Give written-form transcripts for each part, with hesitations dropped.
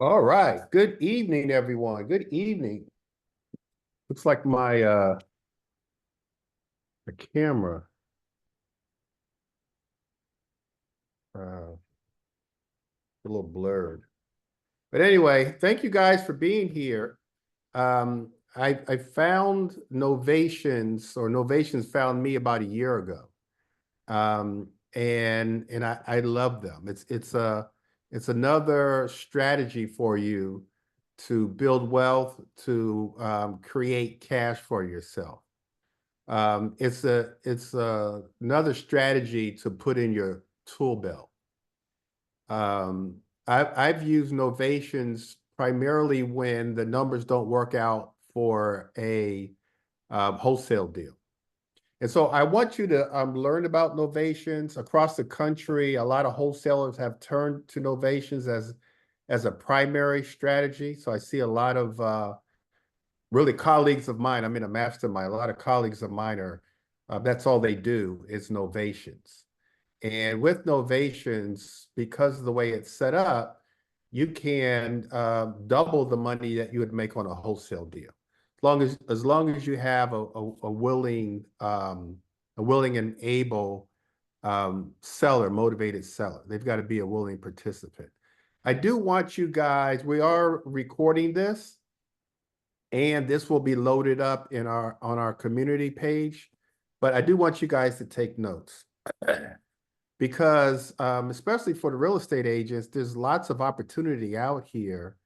All right. Good evening, everyone. Good evening. Looks like my the camera a little blurred. But anyway, thank you guys for being here. I found Novations, or Novations found me about a year ago. And I love them. It's another strategy for you to build wealth, to create cash for yourself. It's another strategy to put in your tool belt. I've used Novations primarily when the numbers don't work out for a wholesale deal. And so I want you to learn about Novations across the country. A lot of wholesalers have turned to Novations as a primary strategy. So I see a lot of really colleagues of mine. I'm in a mastermind. A lot of colleagues of mine are that's all they do is Novations. And with Novations, because of the way it's set up, you can double the money that you would make on a wholesale deal, as long as you have a willing and able seller, motivated seller. They've got to be a willing participant. I do want you guys. We are recording this, and this will be loaded up in on our community page. But I do want you guys to take notes. Because especially for the real estate agents, there's lots of opportunity out here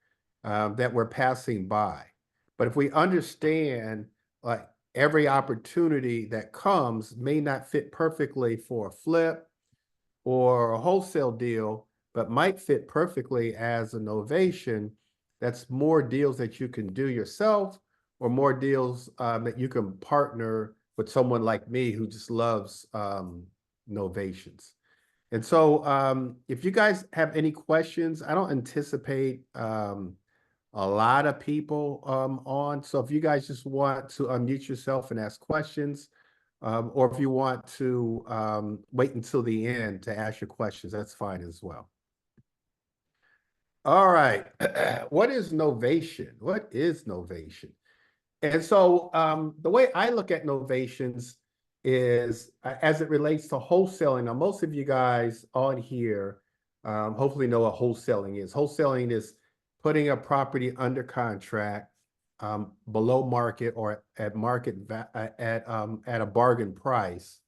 that we're passing by. But if we understand, like, every opportunity that comes may not fit perfectly for a flip or a wholesale deal, but might fit perfectly as a novation, that's more deals that you can do yourself, or more deals that you can partner with someone like me who just loves novations. And so if you guys have any questions, I don't anticipate a lot of people on. So if you guys just want to unmute yourself and ask questions, or if you want to wait until the end to ask your questions, that's fine as well. All right. What is novation? What is novation? And so the way I look at novations is as it relates to wholesaling. Now, most of you guys on here hopefully know what wholesaling is. Wholesaling is putting a property under contract below market or at at a bargain price,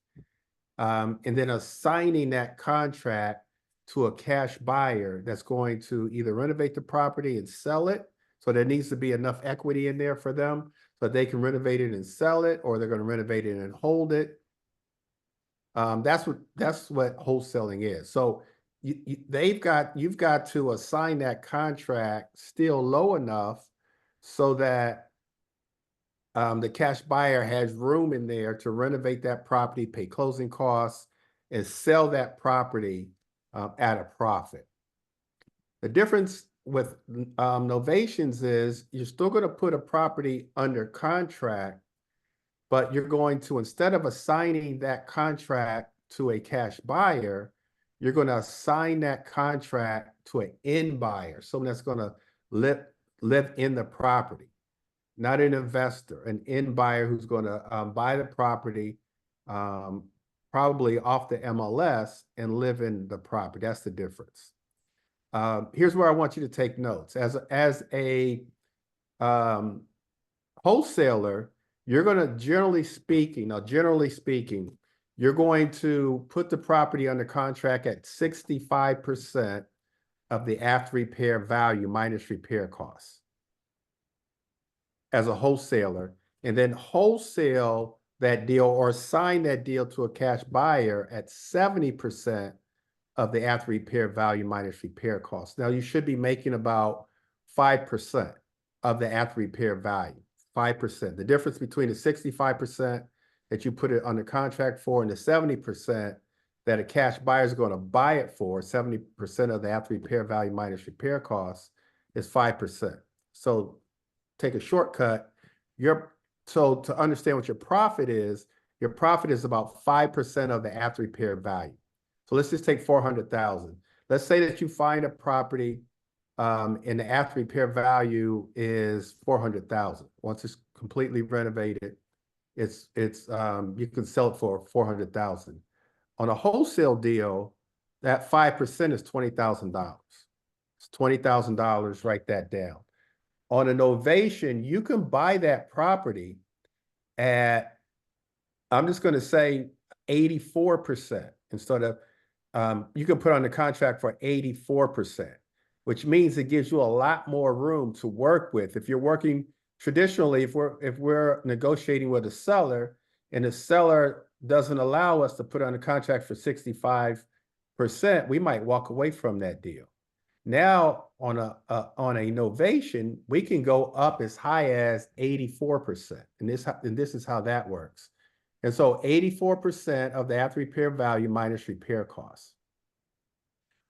and then assigning that contract to a cash buyer that's going to either renovate the property and sell it. So there needs to be enough equity in there for them so they can renovate it and sell it, or they're going to renovate it and hold it. That's what wholesaling is. So you've got to assign that contract still low enough so that the cash buyer has room in there to renovate that property, pay closing costs, and sell that property at a profit. The difference with novations is you're still going to put a property under contract, but you're going to, instead of assigning that contract to a cash buyer, you're going to assign that contract to an end buyer, someone that's going to live in the property, not an investor, an end buyer who's going to buy the property, probably off the MLS, and live in the property. That's the difference. Here's where I want you to take notes. As a wholesaler, you're going to, generally speaking, you're going to put the property under contract at 65% of the after repair value minus repair costs as a wholesaler, and then wholesale that deal or assign that deal to a cash buyer at 70% of the after repair value minus repair costs. Now, you should be making about 5% of the after repair value, 5%. The difference between the 65% that you put it under contract for and the 70% that a cash buyer is going to buy it for, 70% of the after repair value minus repair costs, is 5%. So take a shortcut. So to understand what your profit is about 5% of the after repair value. So let's just take 400,000. Let's say that you find a property and the after repair value is 400,000. Once it's completely renovated, it's you can sell it for 400,000. On a wholesale deal, that 5% is $20,000. It's $20,000. Write that down. On a novation, you can buy that property at, I'm just going to say 84% instead of, you can put on the contract for 84%, which means it gives you a lot more room to work with. If you're working traditionally, if we're negotiating with a seller and the seller doesn't allow us to put on a contract for 65%, we might walk away from that deal. Now on a novation, we can go up as high as 84%, and this is how that works. And so 84% of the after repair value minus repair costs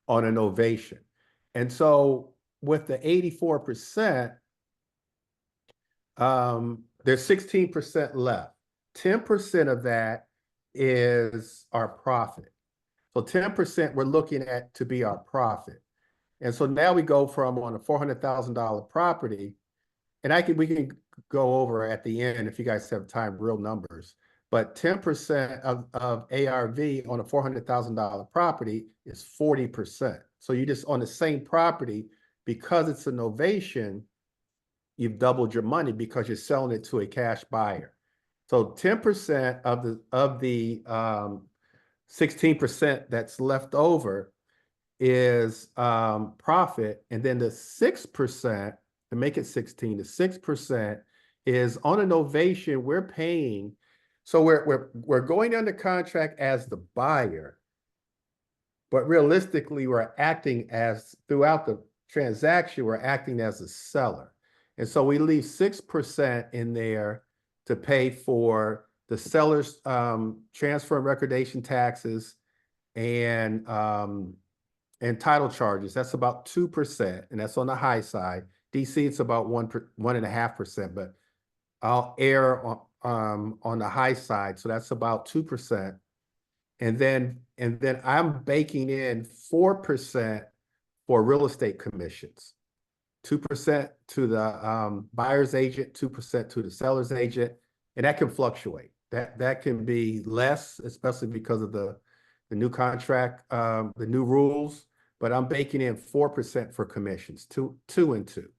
on a novation. And so with the 84%, there's 16% left. 10% of that is our profit. So 10% we're looking at to be our profit. And so now we go from on a $400,000 property, and we can go over at the end if you guys have time, real numbers. But 10% of ARV on a $400,000 property is 40%. So you just on the same property, because it's a novation, you've doubled your money because you're selling it to a cash buyer. So 10% of the 16% that's left over is profit, and then the 6%, to make it 16, the 6% is on a novation we're paying. So we're going under contract as the buyer, but realistically we're acting as, throughout the transaction, we're acting as a seller. And so we leave 6% in there to pay for the seller's transfer and recordation taxes and title charges. That's about 2%, and that's on the high side. DC, it's about 1.5%, but I'll err on the high side, so that's about 2%. And then I'm baking in 4% for real estate commissions, 2% to the buyer's agent, 2% to the seller's agent, and that can fluctuate. That can be less, especially because of the new contract, the new rules. But I'm baking in 4% for commissions, two and two.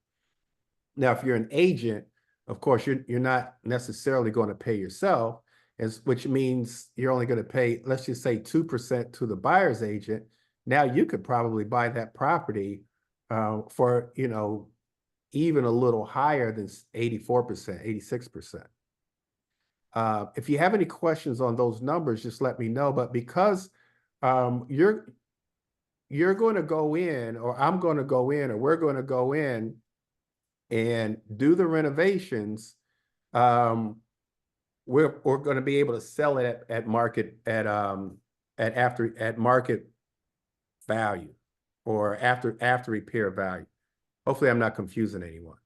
Now, if you're an agent, of course, you're not necessarily going to pay yourself, which means you're only going to pay, let's just say 2% to the buyer's agent. Now you could probably buy that property for, even a little higher than 84%, 86%. If you have any questions on those numbers, just let me know. But because you're going to go in, or I'm going to go in, or we're going to go in and do the renovations, we're going to be able to sell it at market market value, or after repair value. Hopefully, I'm not confusing anyone.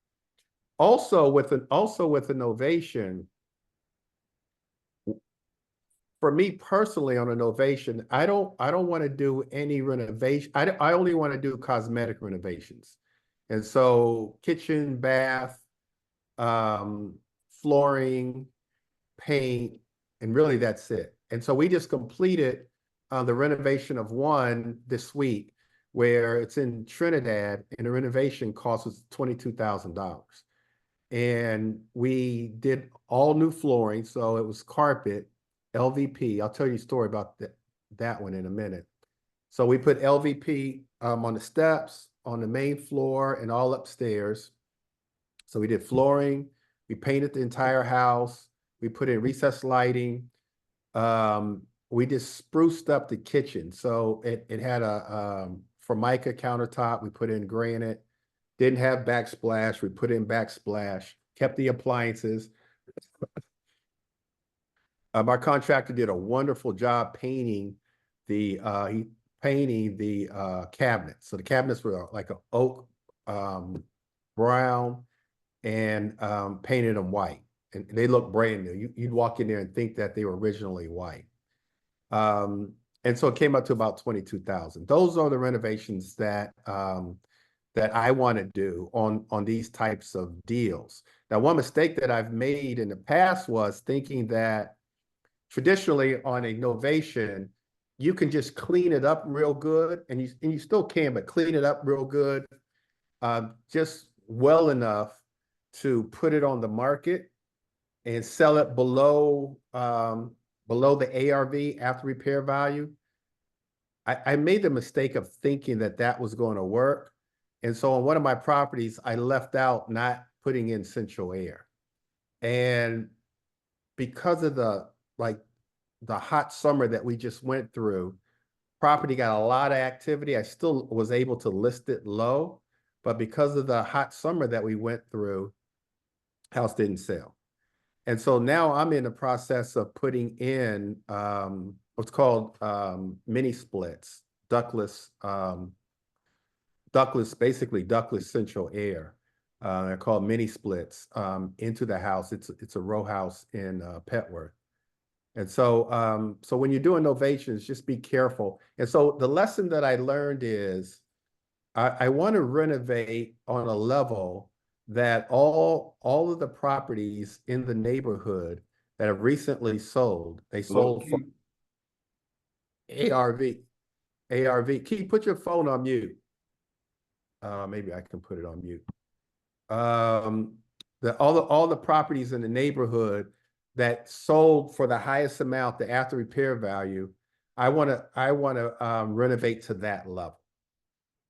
Also with a novation, for me personally, on a novation, I don't want to do any renovation. I only want to do cosmetic renovations. And so kitchen, bath, flooring, paint, and really that's it. And so we just completed the renovation of one this week, where it's in Trinidad, and the renovation cost us $22,000. And we did all new flooring, so it was carpet, LVP. I'll tell you a story about that one in a minute. So we put LVP on the steps, on the main floor, and all upstairs. So we did flooring, we painted the entire house, we put in recessed lighting, we just spruced up the kitchen. So it had a Formica countertop, we put in granite, didn't have backsplash, we put in backsplash, kept the appliances. Our contractor did a wonderful job painting the cabinets. So the cabinets were like an oak brown, and painted them white, and they look brand new. You'd walk in there and think that they were originally white. And so it came up to about $22,000. Those are the renovations that that I want to do on these types of deals. Now, one mistake that I've made in the past was thinking that traditionally on a novation, you can just clean it up real good, and you still can, but clean it up real good, just well enough to put it on the market and sell it below the ARV, after repair value. I made the mistake of thinking that that was going to work. And so on one of my properties, I left out not putting in central air. And because of the hot summer that we just went through, property got a lot of activity. I still was able to list it low, but because of the hot summer that we went through, house didn't sell. And so now I'm in the process of putting in what's called mini splits, basically ductless central air. They're called mini splits into the house. It's a row house in Petworth. And so so when you're doing novations, just be careful. And so the lesson that I learned is I want to renovate on a level that all of the properties in the neighborhood that have recently sold, they sold for ARV. ARV. Keith, put your phone on mute. Maybe I can put it on mute. All the properties in the neighborhood that sold for the highest amount, the after repair value, I want to renovate to that level.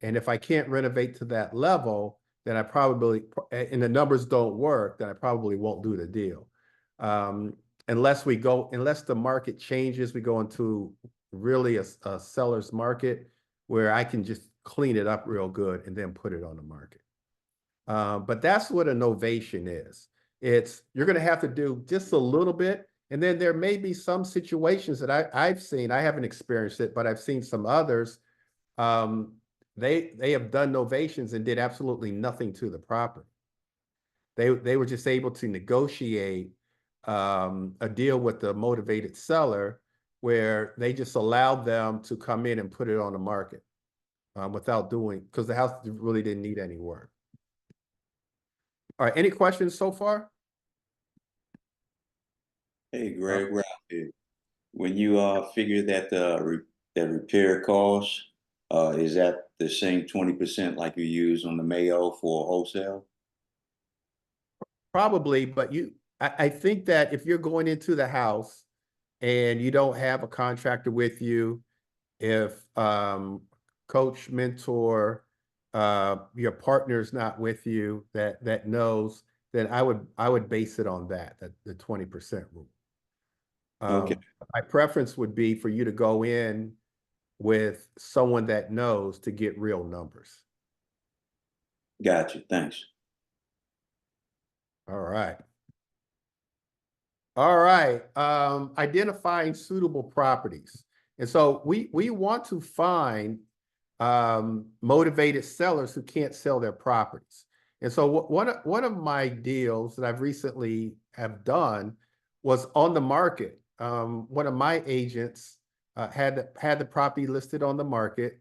And if I can't renovate to that level, then I probably, and the numbers don't work, then I probably won't do the deal. Unless the market changes, we go into really a seller's market where I can just clean it up real good and then put it on the market. But that's what a novation is. You're going to have to do just a little bit. And then there may be some situations that I've seen, I haven't experienced it, but I've seen some others. They have done novations and did absolutely nothing to the property. They were just able to negotiate a deal with the motivated seller where they just allowed them to come in and put it on the market without because the house really didn't need any work. All right, any questions so far? Hey, Greg, when you figure that that repair cost, is that the same 20% like you use on the Mayo for wholesale? Probably, but I think that if you're going into the house and you don't have a contractor with you, if coach, mentor, your partner's not with you that knows, then I would base it on that the 20% rule. Okay. My preference would be for you to go in with someone that knows to get real numbers. Got you. Thanks. All right. All right. Identifying suitable properties. And so we want to find motivated sellers who can't sell their properties. And so one of my deals that I've recently have done was on the market. One of my agents had the property listed on the market,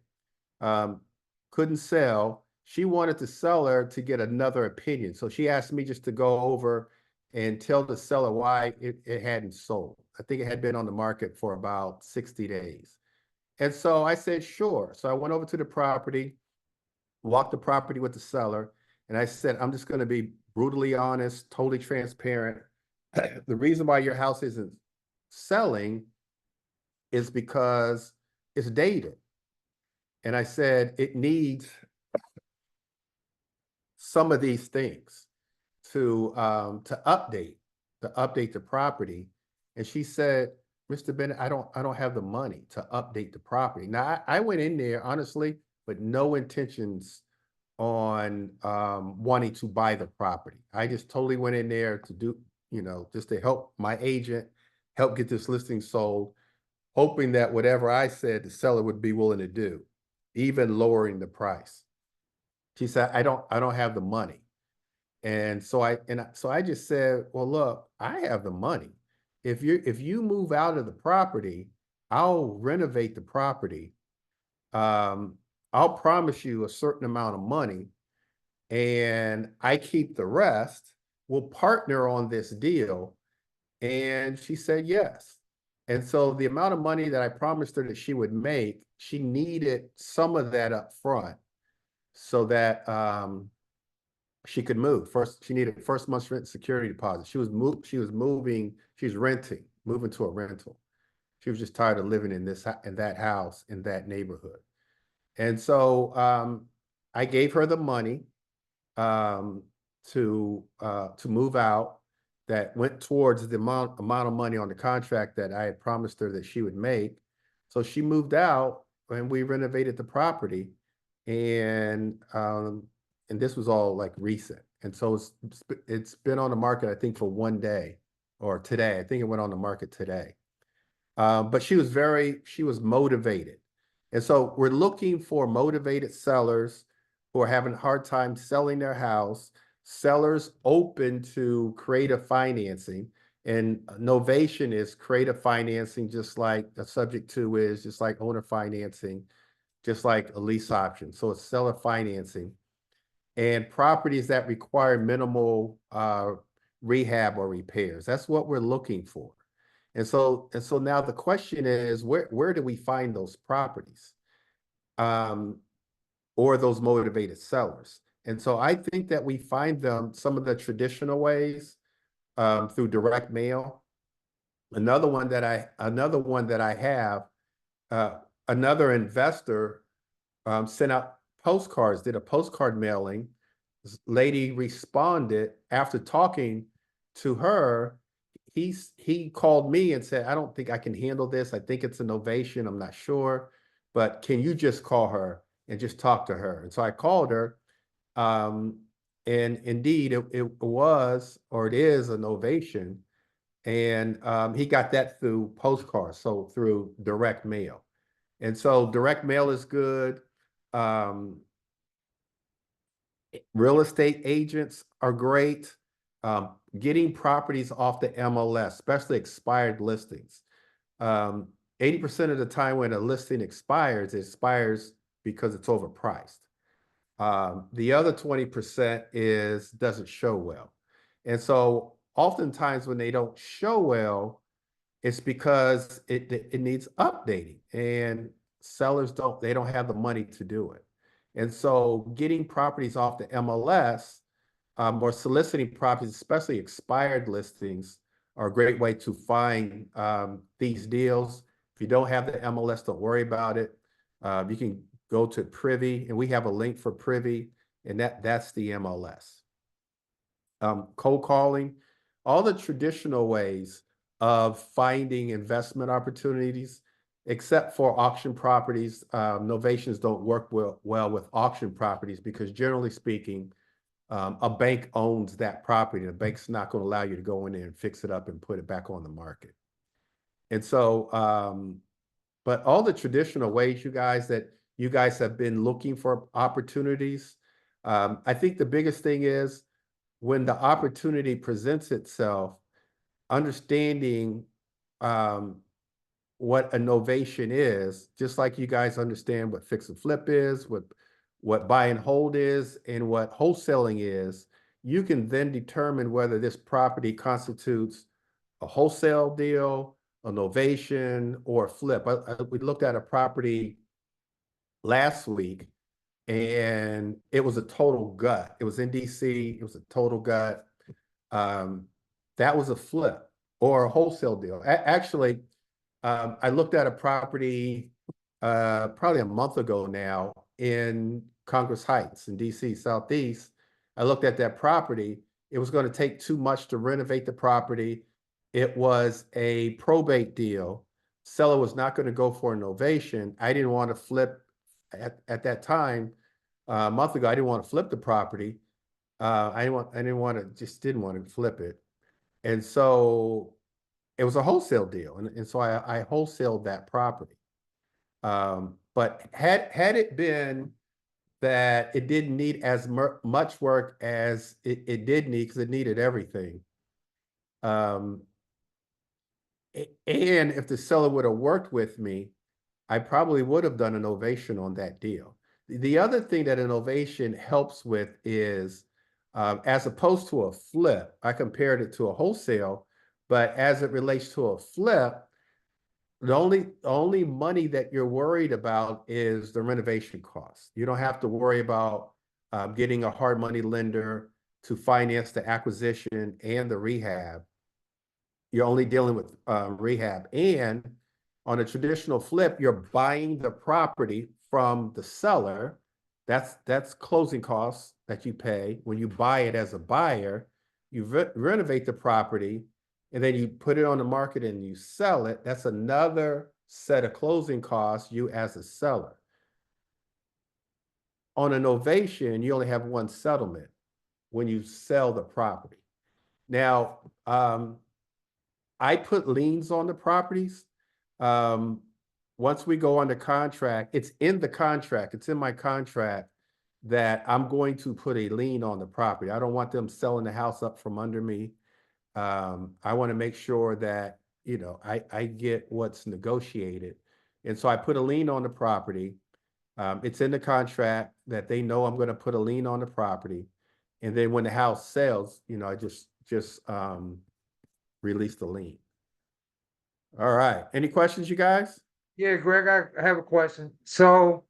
couldn't sell. She wanted the seller to get another opinion. So she asked me just to go over and tell the seller why it hadn't sold. I think it had been on the market for about 60 days. And so I said, sure. So I went over to the property, walked the property with the seller, and I said, I'm just going to be brutally honest, totally transparent. The reason why your house isn't selling is because it's dated. And I said, it needs some of these things to update the property. And she said, Mr. Bennett, I don't have the money to update the property. Now I went in there honestly, with no intentions on wanting to buy the property. I just totally went in there to do, just to help my agent, help get this listing sold, hoping that whatever I said, the seller would be willing to do, even lowering the price. She said, I don't have the money. And so I just said, well, look, I have the money. If you move out of the property, I'll renovate the property. I'll promise you a certain amount of money, and I keep the rest. We'll partner on this deal. And she said yes. And so the amount of money that I promised her that she would make, she needed some of that up front so that she could move. First, she needed first month's rent security deposit. She was renting, moving to a rental. She was just tired of living in that house, in that neighborhood. And so I gave her the money um, to move out that went towards the amount of money on the contract that I had promised her that she would make. So she moved out and we renovated the property, and this was all like recent. And so it's been on the market, I think, for one day or today. I think it went on the market today. But she was motivated. And so we're looking for motivated sellers who are having a hard time selling their house, sellers open to creative financing. And Novation is creative financing, just like the subject to is, just like owner financing, just like a lease option. So it's seller financing and properties that require minimal rehab or repairs. That's what we're looking for. And so now the question is, where do we find those properties, um, or those motivated sellers? And so I think that we find them some of the traditional ways, through direct mail. Another one that I have, uh, another investor sent out postcards, did a postcard mailing. This lady responded after talking to her. He called me and said, I don't think I can handle this. I think it's a novation. I'm not sure, but can you just call her and just talk to her? And so I called her. Um, and indeed it was, or it is, a novation. And he got that through postcards, so through direct mail. And so direct mail is good. Um, Real estate agents are great. Getting properties off the MLS, especially expired listings. 80% of the time when a listing expires, it expires because it's overpriced. The other 20% is doesn't show well. And so oftentimes when they don't show well, it's because it needs updating, and sellers don't have the money to do it. And so getting properties off the MLS, or soliciting properties, especially expired listings, are a great way to find these deals. If you don't have the MLS, don't worry about it. You can go to Privy, and we have a link for Privy, and that's the MLS. Cold calling, all the traditional ways of finding investment opportunities, except for auction properties. Novations don't work well with auction properties because, generally speaking, a bank owns that property. The bank's not going to allow you to go in there and fix it up and put it back on the market. And so, but all the traditional ways, you guys have been looking for opportunities. I think the biggest thing is when the opportunity presents itself, understanding um, what a novation is, just like you guys understand what fix and flip is, what buy and hold is, and what wholesaling is. You can then determine whether this property constitutes a wholesale deal, a novation, or a flip. We looked at a property last week, and it was a total gut. It was in DC. It was a total gut. Um, that was a flip or a wholesale deal. Actually, I looked at a property probably a month ago now in Congress Heights in DC Southeast. I looked at that property. It was going to take too much to renovate the property. It was a probate deal. Seller was not going to go for a novation. I didn't want to flip at that time, a month ago. I didn't want to flip the property. Didn't want to flip it. And so it was a wholesale deal. And so I wholesaled that property. But had it been that it didn't need as much work as it did need, because it needed everything. And if the seller would have worked with me, I probably would have done an ovation on that deal. The other thing that innovation helps with is, as opposed to a flip, I compared it to a wholesale, but as it relates to a flip, the only money that you're worried about is the renovation costs. You don't have to worry about getting a hard money lender to finance the acquisition and the rehab. You're only dealing with rehab. And on a traditional flip, you're buying the property from the seller. That's closing costs that you pay. When you buy it as a buyer, you renovate the property, and then you put it on the market and you sell it. That's another set of closing costs, you as a seller. On a novation, you only have one settlement when you sell the property. Now, I put liens on the properties. Um, Once we go under contract, it's in the contract, it's in my contract that I'm going to put a lien on the property. I don't want them selling the house up from under me. I want to make sure that, I get what's negotiated. And so I put a lien on the property. It's in the contract that they know I'm going to put a lien on the property. And then when the house sells, I just release the lien. All right. Any questions, you guys? Yeah, Greg, I have a question. So,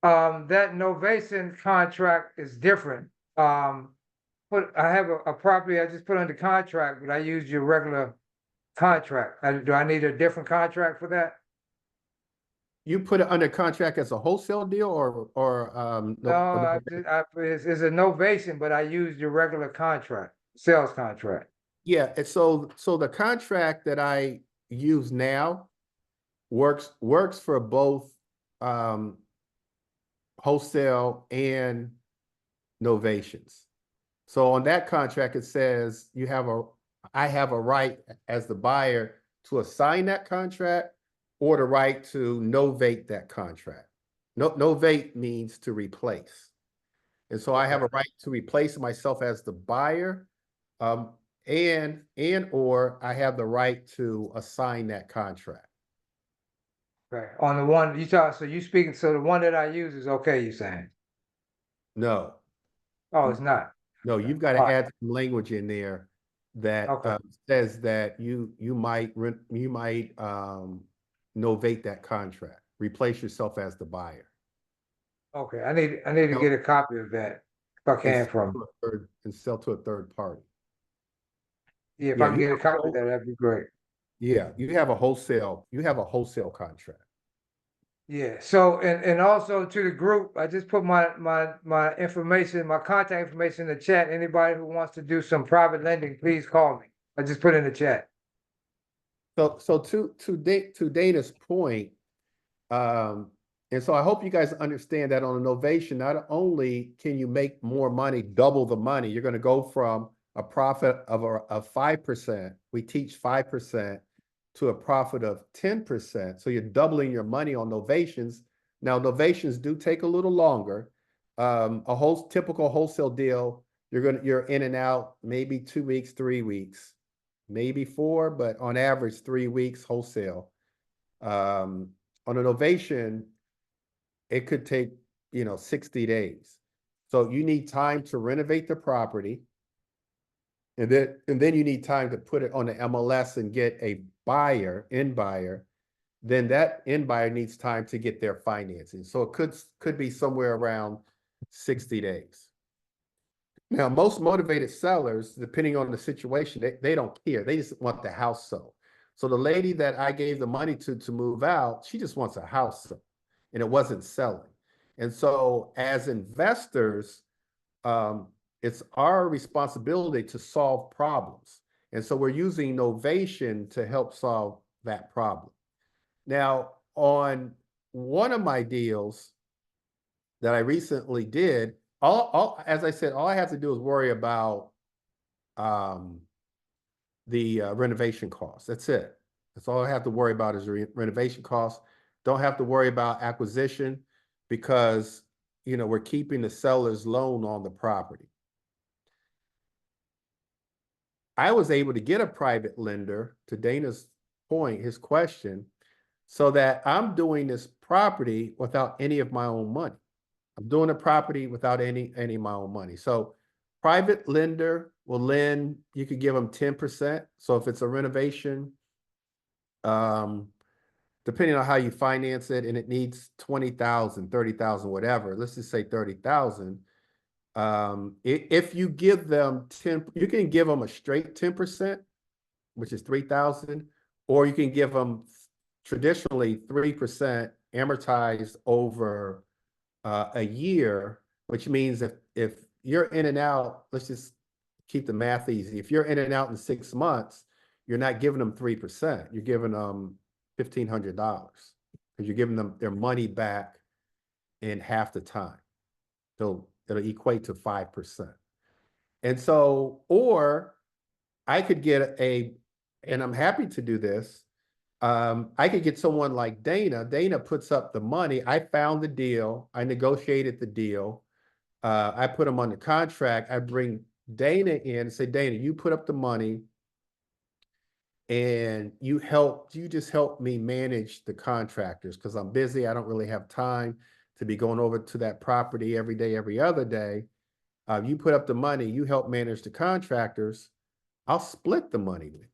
that novation contract is different. But I have a property I just put under contract, but I used your regular contract. Do I need a different contract for that? You put it under contract as a wholesale deal or No, it's a novation, but I used your regular contract, sales contract. Yeah, and so the contract that I use now works for both wholesale and novations. So on that contract, it says I have a right as the buyer to assign that contract or the right to novate that contract. Novate means to replace. And so I have a right to replace myself as the buyer, and or I have the right to assign that contract. Right. On the one you talk, so you speaking, so the one that I use is okay, you saying? No, Oh, it's not. no, you've got to Alright. add some language in there that Okay. says that you might novate that contract, replace yourself as the buyer. Okay, I need to No. get a copy of that if I can from. And sell to a third party. Yeah, if Yeah, I can get a copy of that, that'd be great. yeah, you have a wholesale contract. Yeah, so and also to the group, I just put my information, my contact information in the chat. Anybody who wants to do some private lending, please call me. I just put in the chat. So to Dana's point, and so I hope you guys understand that on a novation, not only can you make more money, double the money, you're going to go from a profit of 5%. We teach 5% to a profit of 10%. So you're doubling your money on novations. Now, novations do take a little longer. A typical wholesale deal, you're in and out maybe 2 weeks, 3 weeks, maybe 4, but on average 3 weeks wholesale. On a novation, it could take 60 days. So you need time to renovate the property. And then you need time to put it on the MLS and get a end buyer. Then that end buyer needs time to get their financing. So it could be somewhere around 60 days. Now, most motivated sellers, depending on the situation, they don't care. They just want the house sold. So the lady that I gave the money to move out, she just wants a house sold, and it wasn't selling. And so as investors, it's our responsibility to solve problems. And so we're using Novation to help solve that problem. Now, on one of my deals that I recently did, as I said, all I have to do is worry about the renovation costs. That's it. That's all I have to worry about is renovation costs. Don't have to worry about acquisition because we're keeping the seller's loan on the property. I was able to get a private lender, to Dana's point, his question, so that I'm doing this property without any of my own money. I'm doing a property without any of my own money. So private lender will lend, you could give them 10%. So if it's a renovation, depending on how you finance it, and it needs 20,000, 30,000, whatever, let's just say 30,000. If you give them 10, you can give them a straight 10%, which is 3,000, or you can give them traditionally 3% amortized over a year, which means if you're in and out, let's just keep the math easy. If you're in and out in 6 months, you're not giving them 3%. You're giving them $1,500 because you're giving them their money back in half the time. So it'll equate to 5%. And so, or I could get and I'm happy to do this. I could get someone like Dana. Dana puts up the money. I found the deal. I negotiated the deal. I put them on the contract. I bring Dana in and say, Dana, you put up the money and you just help me manage the contractors because I'm busy. I don't really have time to be going over to that property every day, every other day. You put up the money, you help manage the contractors. I'll split the money with you.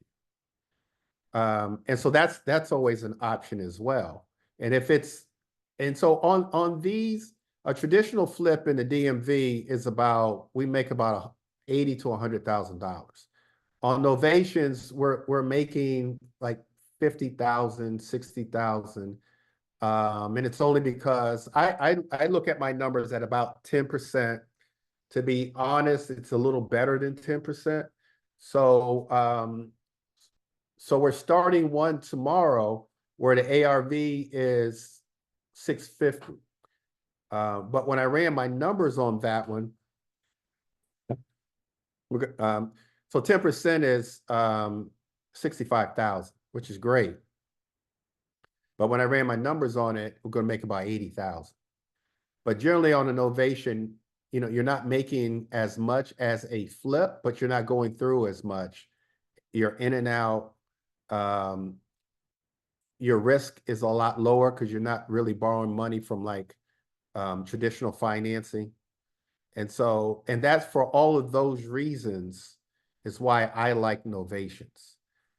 And so that's always an option as well. And so on these, a traditional flip in the DMV is we make about $80,000 to $100,000. On Novations, we're making like 50,000, 60,000. And it's only because I look at my numbers at about 10%. To be honest, it's a little better than 10%. So so we're starting one tomorrow where the ARV is 650. But when I ran my numbers on that one, so 10% is 65,000, which is great. But when I ran my numbers on it, we're going to make about 80,000. But generally on an Novation, you're not making as much as a flip, but you're not going through as much. You're in and out. Your risk is a lot lower because you're not really borrowing money from like traditional financing. And that's for all of those reasons is why I like Novations.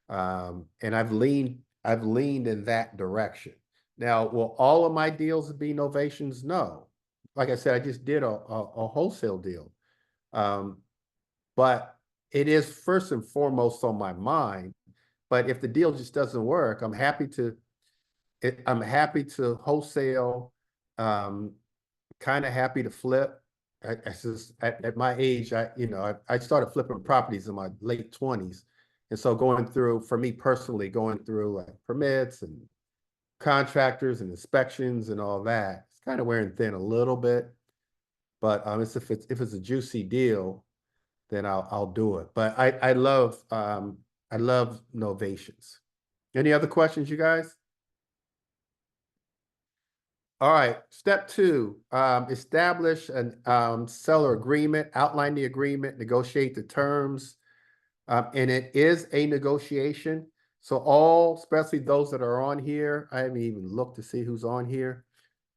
And I've leaned in that direction. Now, will all of my deals be Novations? No. Like I said, I just did a wholesale deal. But it is first and foremost on my mind. But if the deal just doesn't work, I'm happy to wholesale, kind of happy to flip. At my age, I started flipping properties in my late 20s. And so for me personally, going through like permits and contractors and inspections and all that, it's kind of wearing thin a little bit. But if it's a juicy deal, then I'll do it. But I love Novations. Any other questions, you guys? All right, step 2, establish an seller agreement, outline the agreement, negotiate the terms. And it is a negotiation. So especially those that are on here, I haven't even looked to see who's on here,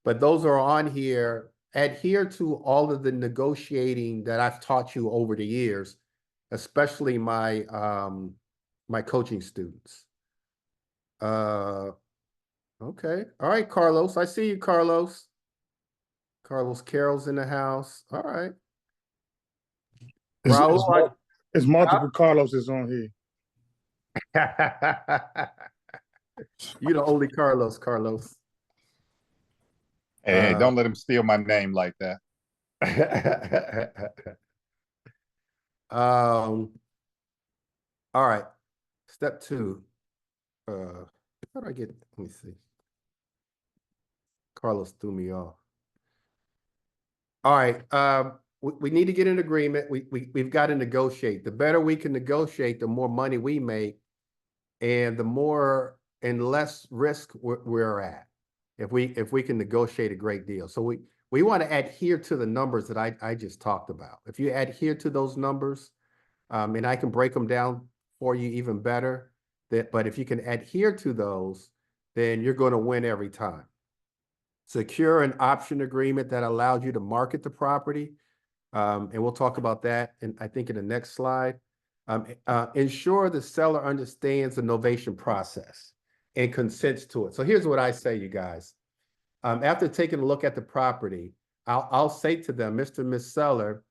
but those are on here, adhere to all of the negotiating that I've taught you over the years, especially my coaching students. Okay. All right, Carlos. I see you, Carlos. Carlos Carroll's in the house. All right. Raul, It's multiple Carloses on here. you the only Carlos. Hey, don't let him steal my name like that. All right. Step 2. How do I get? Let me see. Carlos threw me off. All right. We need to get an agreement. We've got to negotiate. The better we can negotiate, the more money we make, and the more and less risk we're at. If we can negotiate a great deal. So we want to adhere to the numbers that I just talked about. If you adhere to those numbers, and I can break them down for you even better. But if you can adhere to those, then you're going to win every time. secure an option agreement that allows you to market the property. And we'll talk about that, I think in the next slide. Ensure the seller understands the novation process and consents to it. So here's what I say, you guys. After taking a look at the property, I'll say to them, Mr. and Miss Seller,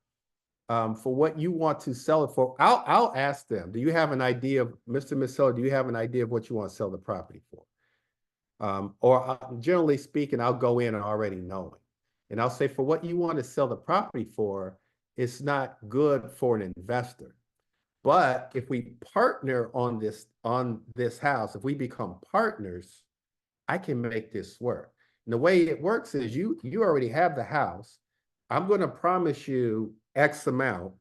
for what you want to sell it for, I'll ask them, do you have an idea of, Mr. and Miss Seller, do you have an idea of what you want to sell the property for? Generally speaking, I'll go in and already knowing. And I'll say, for what you want to sell the property for, it's not good for an investor. But if we partner on this house, if we become partners, I can make this work. And the way it works is you already have the house. I'm going to promise you X amount,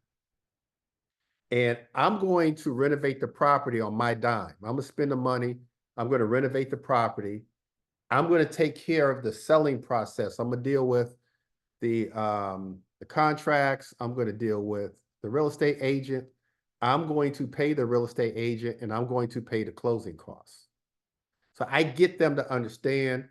and I'm going to renovate the property on my dime. I'm going to spend the money. I'm going to renovate the property. I'm going to take care of the selling process. I'm going to deal with the contracts. I'm going to deal with the real estate agent. I'm going to pay the real estate agent, and I'm going to pay the closing costs. So I get them to understand.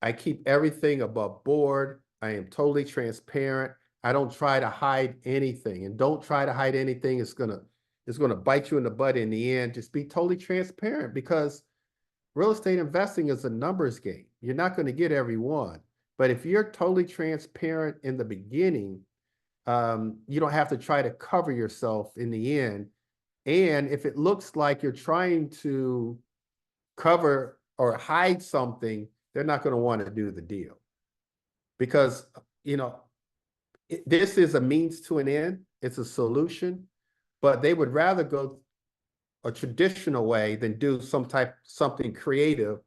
I keep everything above board. I am totally transparent. I don't try to hide anything, and don't try to hide anything. It's gonna bite you in the butt in the end. Just be totally transparent, because real estate investing is a numbers game. You're not going to get every one, but if you're totally transparent in the beginning, you don't have to try to cover yourself in the end. And if it looks like you're trying to cover or hide something, they're not going to want to do the deal, because, this is a means to an end. It's a solution, but they would rather go a traditional way than do something creative,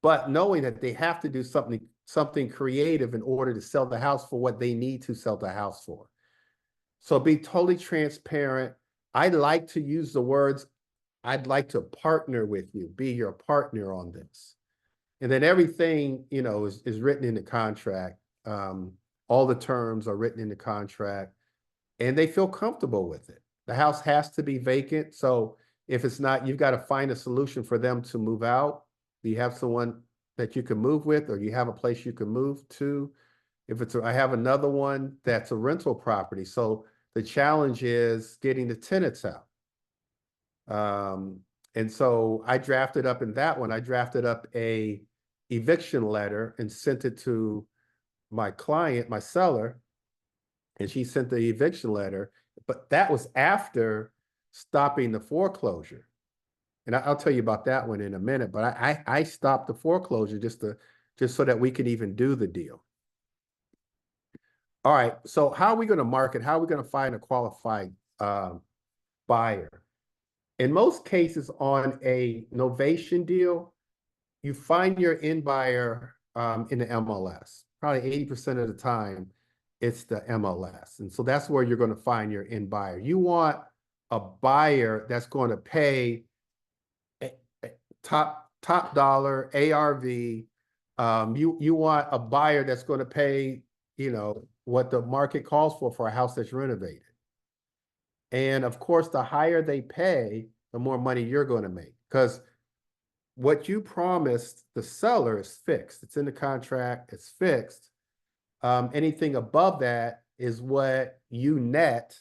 but knowing that they have to do something creative in order to sell the house for what they need to sell the house for. So be totally transparent. I like to use the words, I'd like to partner with you, be your partner on this. And then everything, is written in the contract. All the terms are written in the contract, and they feel comfortable with it. The house has to be vacant. So if it's not, you've got to find a solution for them to move out. Do you have someone that you can move with, or you have a place you can move to? I have another one that's a rental property. So the challenge is getting the tenants out. And so I drafted up in that one, I drafted up a eviction letter and sent it to my client, my seller, and she sent the eviction letter, but that was after stopping the foreclosure. And I'll tell you about that one in a minute, but I stopped the foreclosure just so that we could even do the deal. All right, so how are we going to market? How are we going to find a qualified buyer? In most cases on a novation deal, you find your end buyer in the MLS. Probably 80% of the time, it's the MLS. And so that's where you're going to find your end buyer. You want a buyer that's going to pay top dollar ARV. You want a buyer that's going to pay, what the market calls for a house that's renovated. And of course, the higher they pay, the more money you're going to make, because what you promised the seller is fixed. It's in the contract. It's fixed. Anything above that is what you net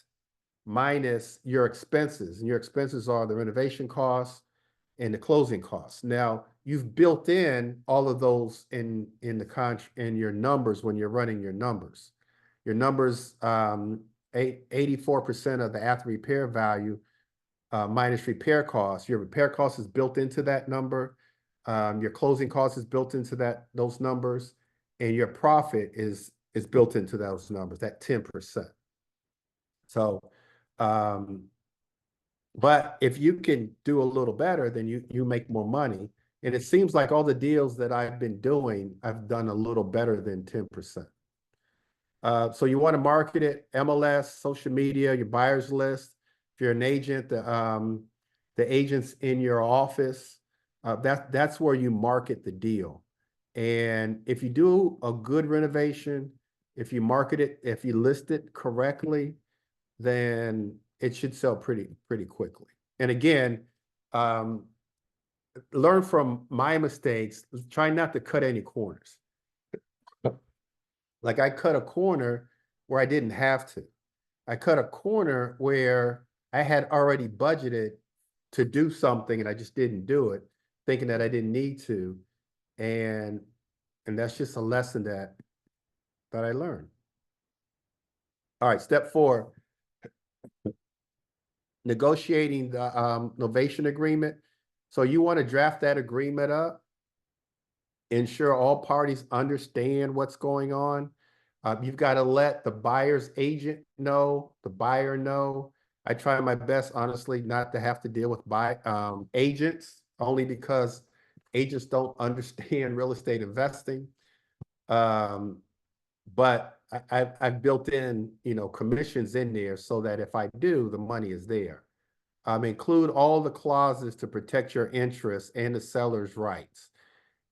minus your expenses, and your expenses are the renovation costs and the closing costs. Now, you've built in all of those in your numbers when you're running your numbers. Your numbers, 84% of the after repair value minus repair costs. Your repair cost is built into that number. Your closing cost is built into those numbers, and your profit is built into those numbers, that 10%. So, but if you can do a little better, then you make more money. And it seems like all the deals that I've been doing, I've done a little better than 10%. So you want to market it, MLS, social media, your buyers list. If you're an agent, the agents in your office, that's where you market the deal. And if you do a good renovation, if you market it, if you list it correctly, then it should sell pretty quickly. And again, learn from my mistakes. Try not to cut any corners. Like I cut a corner where I didn't have to. I cut a corner where I had already budgeted to do something and I just didn't do it, thinking that I didn't need to. And that's just a lesson that I learned. All right, step 4, negotiating the novation agreement. So you want to draft that agreement up, ensure all parties understand what's going on. You've got to let the buyer's agent know, the buyer know. I try my best, honestly, not to have to deal with agents, only because agents don't understand real estate investing. But I've built in, commissions in there so that if I do, the money is there. Include all the clauses to protect your interests and the seller's rights.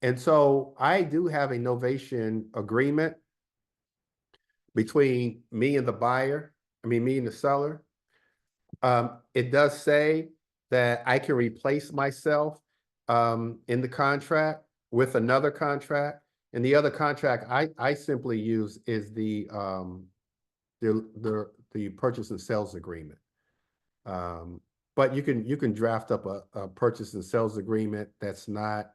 And so I do have a novation agreement between me and the buyer, me and the seller. It does say that I can replace myself in the contract with another contract. And the other contract I simply use is the purchase and sales agreement. But you can draft up a purchase and sales agreement that's not,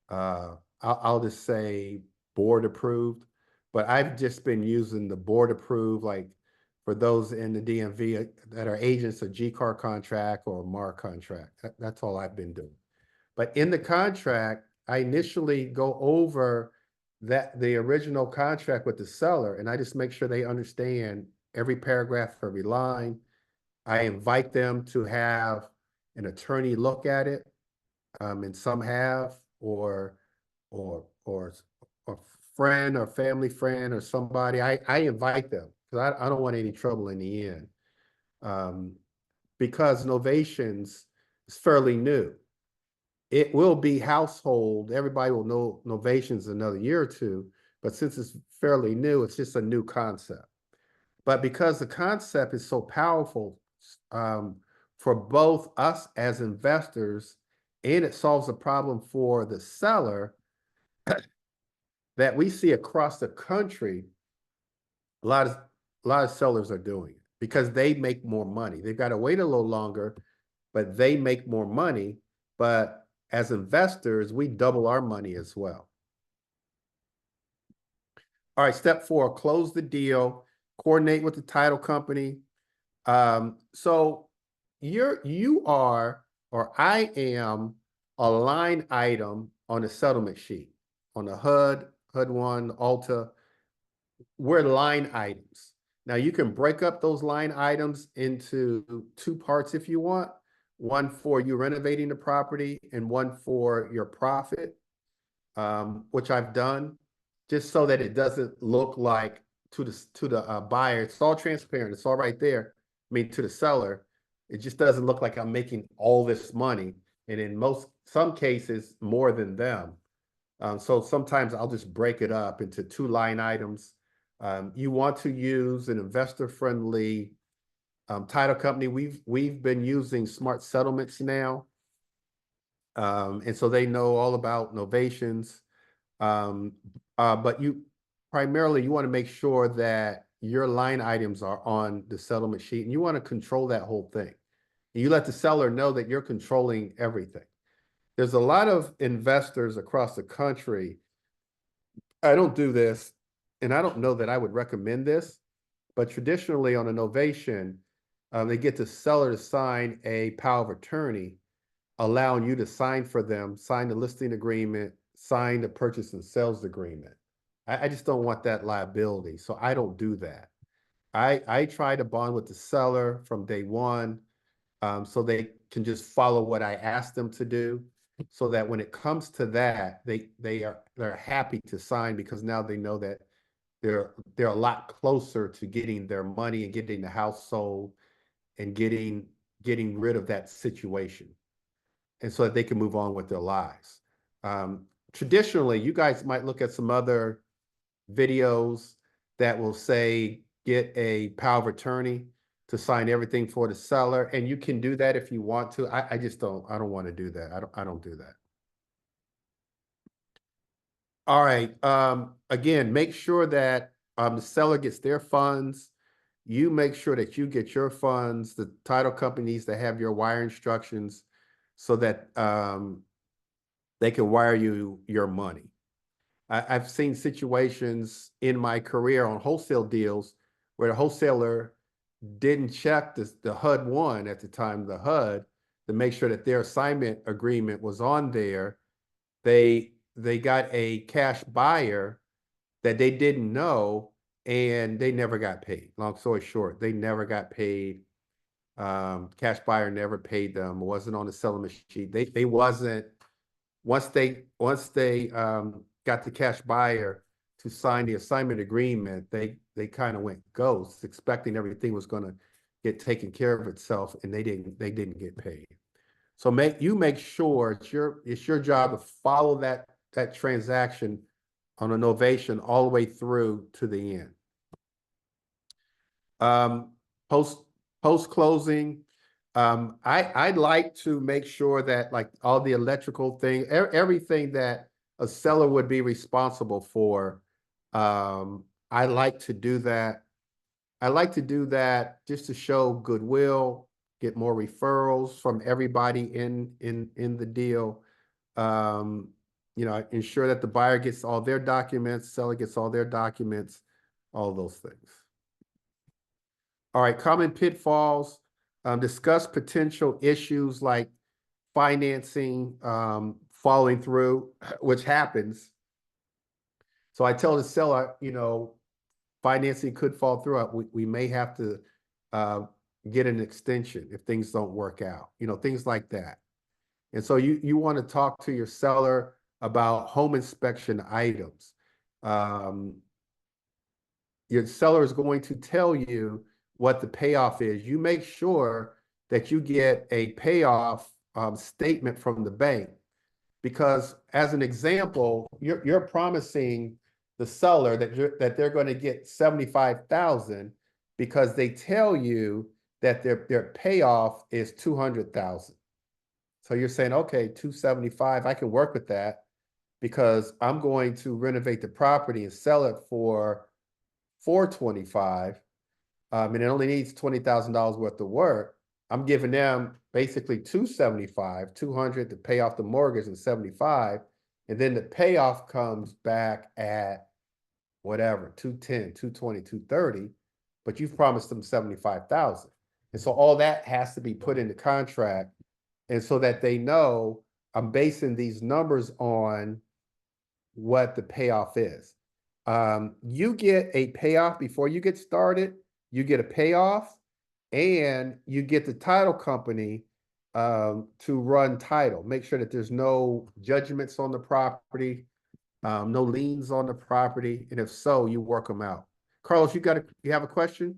I'll just say board approved, but I've just been using the board approved, like for those in the DMV that are agents, a G-Car contract or a MAR contract. That's all I've been doing. But in the contract, I initially go over the original contract with the seller, and I just make sure they understand every paragraph, every line. I invite them to have an attorney look at it, and some have, or a friend or family friend or somebody. I invite them because I don't want any trouble in the end. Because Novations is fairly new. It will be household. Everybody will know Novations another year or two, but since it's fairly new, it's just a new concept. But because the concept is so powerful for both us as investors, and it solves a problem for the seller that we see across the country, a lot of sellers are doing it because they make more money. They've got to wait a little longer, but they make more money. But as investors, we double our money as well. All right, step 4, close the deal, coordinate with the title company. So you are, or I am, a line item on the settlement sheet, on the HUD 1, Alta. We're line items. Now you can break up those line items into 2 parts if you want. One for you renovating the property and one for your profit, which I've done, just so that it doesn't look like to the buyer. It's all transparent. It's all right there. To the seller, it just doesn't look like I'm making all this money. And in some cases, more than them. So sometimes I'll just break it up into 2 line items. You want to use an investor-friendly title company. We've been using Smart Settlements now. And so they know all about Novations. But you primarily, you want to make sure that your line items are on the settlement sheet, and you want to control that whole thing. And you let the seller know that you're controlling everything. There's a lot of investors across the country. I don't do this, and I don't know that I would recommend this, but traditionally on a novation, they get the seller to sign a power of attorney, allowing you to sign for them, sign the listing agreement, sign the purchase and sales agreement. I just don't want that liability, so I don't do that. I try to bond with the seller from day one, so they can just follow what I ask them to do, so that when it comes to that, they're happy to sign because now they know that they're a lot closer to getting their money and getting the house sold and getting rid of that situation, and so that they can move on with their lives. Traditionally, you guys might look at some other videos that will say, get a power of attorney to sign everything for the seller. And you can do that if you want to. I don't want to do that. I don't do that. All right. Again, make sure that the seller gets their funds. You make sure that you get your funds. The title company needs to have your wire instructions so that they can wire you your money. I've seen situations in my career on wholesale deals where the wholesaler didn't check the HUD 1 at the time, the HUD, to make sure that their assignment agreement was on there. They got a cash buyer that they didn't know, and they never got paid. Long story short, they never got paid. Cash buyer never paid them. It wasn't on the settlement sheet. They wasn't, once they got the cash buyer to sign the assignment agreement, they kind of went ghost, expecting everything was going to get taken care of itself, and they didn't get paid. So make sure it's your job to follow that transaction on a novation all the way through to the end. Post closing, I'd like to make sure that, like, all the electrical thing, everything that a seller would be responsible for, I like to do that. I like to do that just to show goodwill, get more referrals from everybody in the deal. Ensure that the buyer gets all their documents, seller gets all their documents, all those things. All right, common pitfalls. Discuss potential issues like financing falling through, which happens. So I tell the seller, financing could fall through. We may have to get an extension if things don't work out, things like that. And so you want to talk to your seller about home inspection items. Your seller is going to tell you what the payoff is. You make sure that you get a payoff statement from the bank, because, as an example, you're promising the seller that they're going to get $75,000 because they tell you that their payoff is $200,000. So you're saying, okay, 275, I can work with that because I'm going to renovate the property and sell it for $425. And it only needs $20,000 worth of work. I'm giving them basically $275, $200 to pay off the mortgage and $75. And then the payoff comes back at whatever, $210, $220, $230, but you've promised them $75,000. And so all that has to be put in the contract. And so that they know I'm basing these numbers on what the payoff is. You get a payoff before you get started. You get a payoff, and you get the title company to run title. Make sure that there's no judgments on the property, no liens on the property, and if so, you work them out. Carlos, you have a question?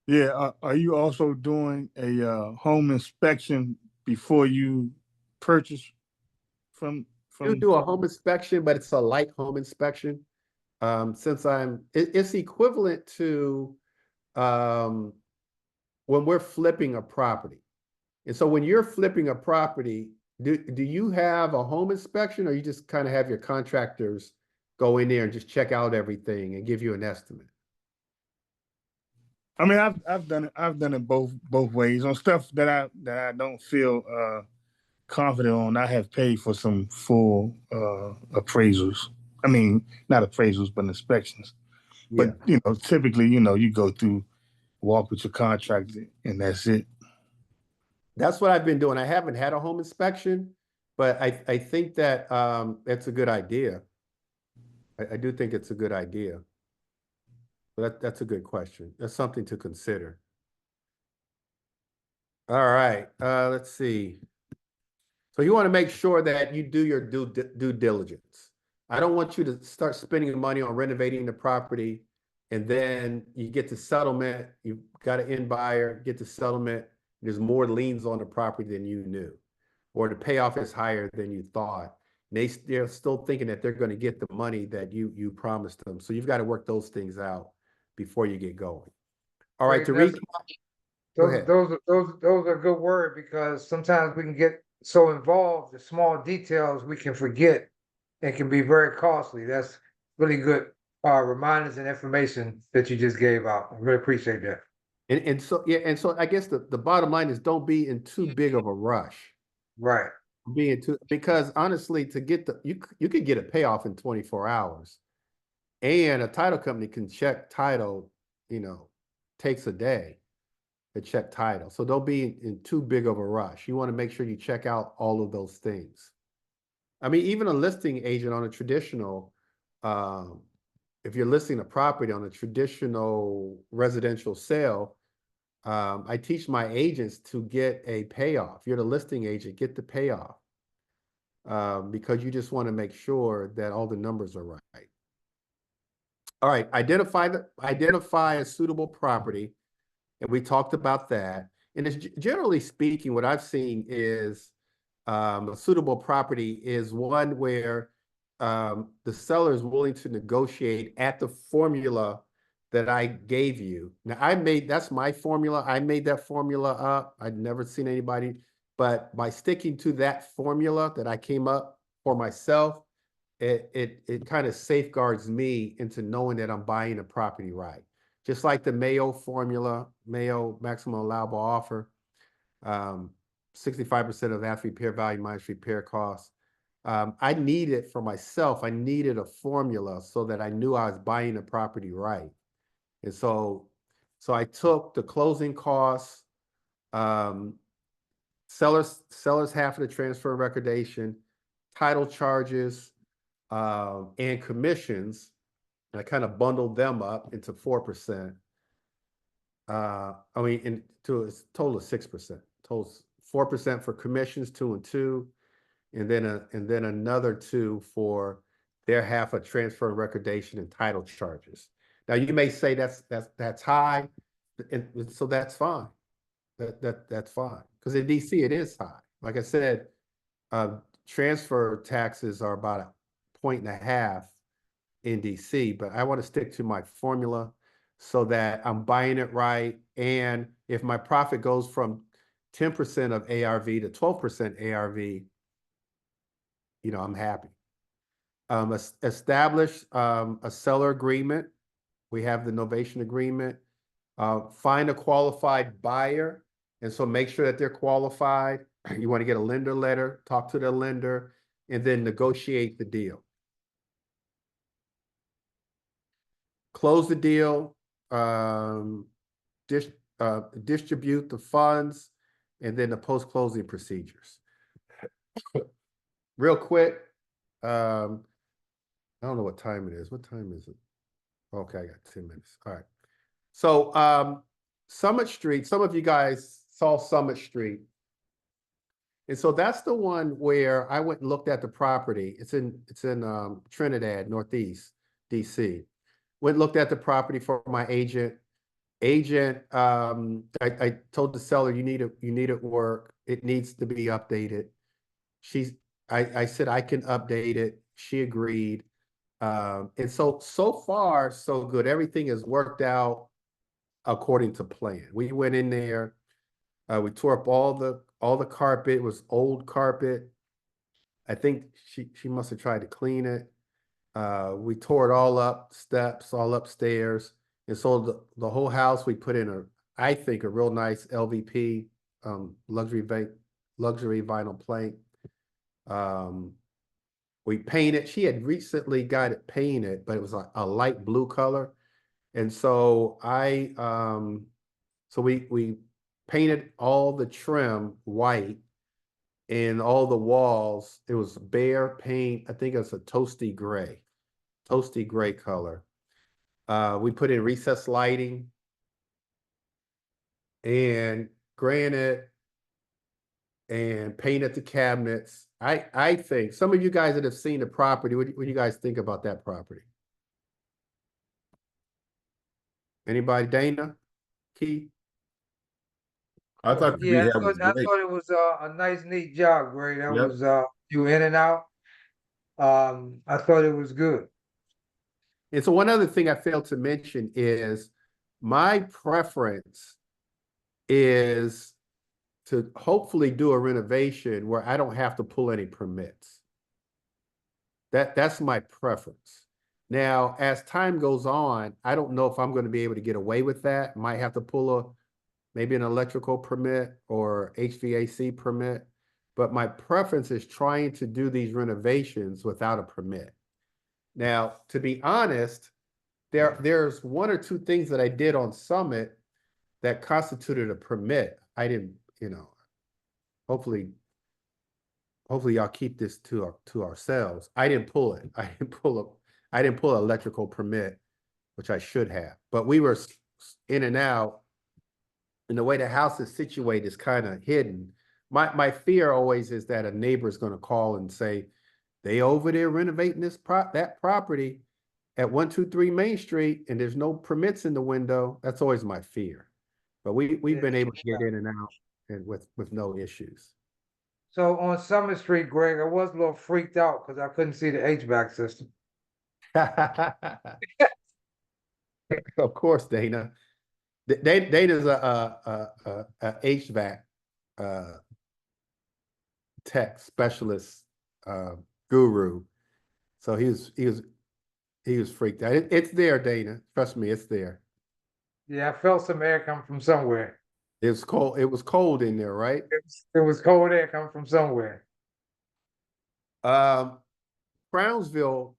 Yeah, are you also doing a home inspection before you purchase from? You do a home inspection, but it's a light home inspection. Since it's equivalent to when we're flipping a property. And so when you're flipping a property, do you have a home inspection, or you just kind of have your contractors go in there and just check out everything and give you an estimate? I mean, I've done it both ways. On stuff that I don't feel confident on, I have paid for some full appraisals. I mean, not appraisals, but inspections. Yeah. But typically, you go through, walk with your contractor, and that's it. That's what I've been doing. I haven't had a home inspection, but I think that that's a good idea. I do think it's a good idea. That's a good question. That's something to consider. All right, let's see. So you want to make sure that you do your due diligence. I don't want you to start spending money on renovating the property, and then you get the settlement, you've got an end buyer, get the settlement, there's more liens on the property than you knew, or the payoff is higher than you thought. They're still thinking that they're going to get the money that you promised them. So you've got to work those things out before you get going. All right, to recap. Go ahead. Those are good word, because sometimes we can get so involved in small details we can forget. It can be very costly. That's really good reminders and information that you just gave out. I really appreciate that. And so, yeah, and so I guess the bottom line is don't be in too big of a rush. Right. Being too, because honestly, to get you could get a payoff in 24 hours. And a title company can check title, takes a day to check title. So don't be in too big of a rush. You want to make sure you check out all of those things. I mean, even a listing agent on a traditional, if you're listing a property on a traditional residential sale, I teach my agents to get a payoff. You're the listing agent, get the payoff, because you just want to make sure that all the numbers are right. All right, identify a suitable property, and we talked about that. And it's generally speaking, what I've seen is a suitable property is one where the seller is willing to negotiate at the formula that I gave you. Now, that's my formula. I made that formula up. I'd never seen anybody, but by sticking to that formula that I came up for myself, it kind of safeguards me into knowing that I'm buying a property right. Just like the Mayo formula, Mayo maximum allowable offer, 65% of after repair value minus repair costs. I needed for myself, I needed a formula so that I knew I was buying a property right. And so I took the closing costs, seller's half of the transfer and recordation, title charges, and commissions, and I kind of bundled them up into 4%. Into a total of 6%. Total 4% for commissions, 2 and 2, and then another 2 for their half of transfer and recordation and title charges. Now you may say that's high, and so that's fine. That's fine, because in DC it is high. Like I said, transfer taxes are about 1.5 in DC, but I want to stick to my formula so that I'm buying it right. And if my profit goes from 10% of ARV to 12% ARV, I'm happy. Establish a seller agreement. We have the novation agreement. Find a qualified buyer. And so make sure that they're qualified. You want to get a lender letter, talk to the lender, and then negotiate the deal. Close the deal, distribute the funds, and then the post-closing procedures. Real quick, I don't know what time it is. What time is it? Okay, I got 10 minutes. All right. So Summit Street, some of you guys saw Summit Street. And so that's the one where I went and looked at the property. It's in Trinidad, Northeast DC. Went and looked at the property for my agent. I told the seller, you need it work. It needs to be updated. I said I can update it. She agreed. And so far, so good. Everything has worked out according to plan. We went in there, we tore up all the carpet. It was old carpet. I think she must have tried to clean it. We tore it all up, steps all upstairs. And so the whole house, we put in I think a real nice LVP, luxury vinyl plank. We painted. She had recently got it painted, but it was a light blue color. And so we painted all the trim white, and all the walls, it was bare paint. I think it's a toasty gray color. We put in recessed lighting and granite and painted the cabinets. I think some of you guys that have seen the property, what do you guys think about that property? Anybody? Dana? Keith? I thought the Yeah, rehab was I great. thought it was a nice, neat job, Greg. That Yep. was you in and out. I thought it was good. And so one other thing I failed to mention is my preference is to hopefully do a renovation where I don't have to pull any permits. That's my preference. Now, as time goes on, I don't know if I'm going to be able to get away with that. Might have to pull maybe an electrical permit or HVAC permit. But my preference is trying to do these renovations without a permit. Now, to be honest, there's one or two things that I did on Summit that constituted a permit. I didn't, hopefully y'all keep this to ourselves. I didn't pull it. I didn't pull an electrical permit, which I should have. But we were in and out, and the way the house is situated is kind of hidden. My fear always is that a neighbor is going to call and say, they over there renovating that property at 123 Main Street, and there's no permits in the window. That's always my fear. But we've been able to get in and out and with no issues. So on Summer Street, Greg, I was a little freaked out because I couldn't see the HVAC system. Of course, Dana. Dana's a HVAC tech specialist guru. So he was freaked out. It's there, Dana. Trust me, it's there. Yeah, I felt some air come from somewhere. It was cold. It was cold in there, right? It was cold air coming from somewhere. Brownsville,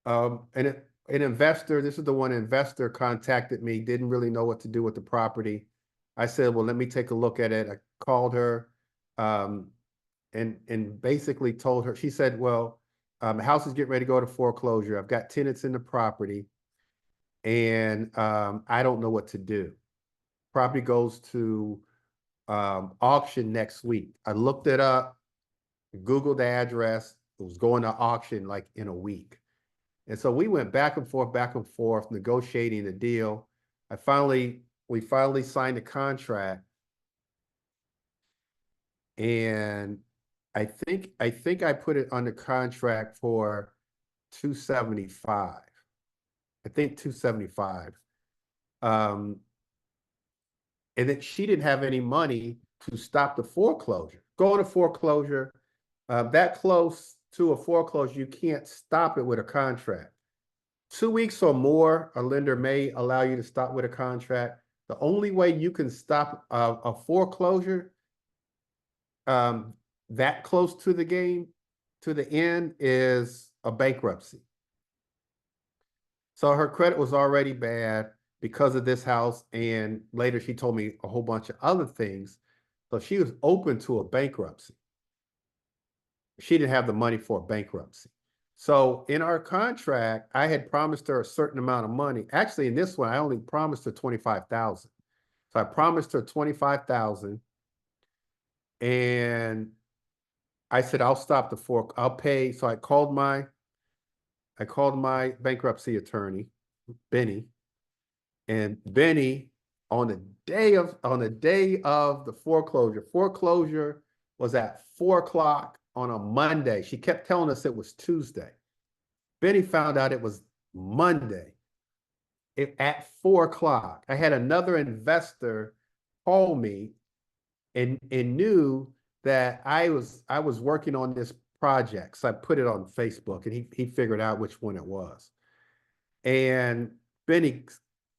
an investor, this is the one investor contacted me, didn't really know what to do with the property. I said, well, let me take a look at it. I called her and basically told her, she said, well, the house is getting ready to go to foreclosure. I've got tenants in the property and I don't know what to do. Property goes to auction next week. I looked it up, Googled the address. It was going to auction like in a week. And so we went back and forth, negotiating the deal. We finally signed a contract. And I think I put it under contract for 275. I think 275. And then she didn't have any money to stop the foreclosure. Going to foreclosure, that close to a foreclosure, you can't stop it with a contract. 2 weeks or more, a lender may allow you to stop with a contract. The only way you can stop a foreclosure that close to the game, to the end, is a bankruptcy. So her credit was already bad because of this house, and later she told me a whole bunch of other things. So she was open to a bankruptcy. She didn't have the money for a bankruptcy. So in our contract, I had promised her a certain amount of money. Actually, in this one, I only promised her $25,000. So I promised her $25,000, and I said, I'll stop the I'll pay. So I called my bankruptcy attorney, Benny. And Benny, on the day of the foreclosure was at 4 o'clock on a Monday. She kept telling us it was Tuesday. Benny found out it was Monday at 4 o'clock. I had another investor call me and knew that I was working on this project. So I put it on Facebook, and he figured out which one it was. And Benny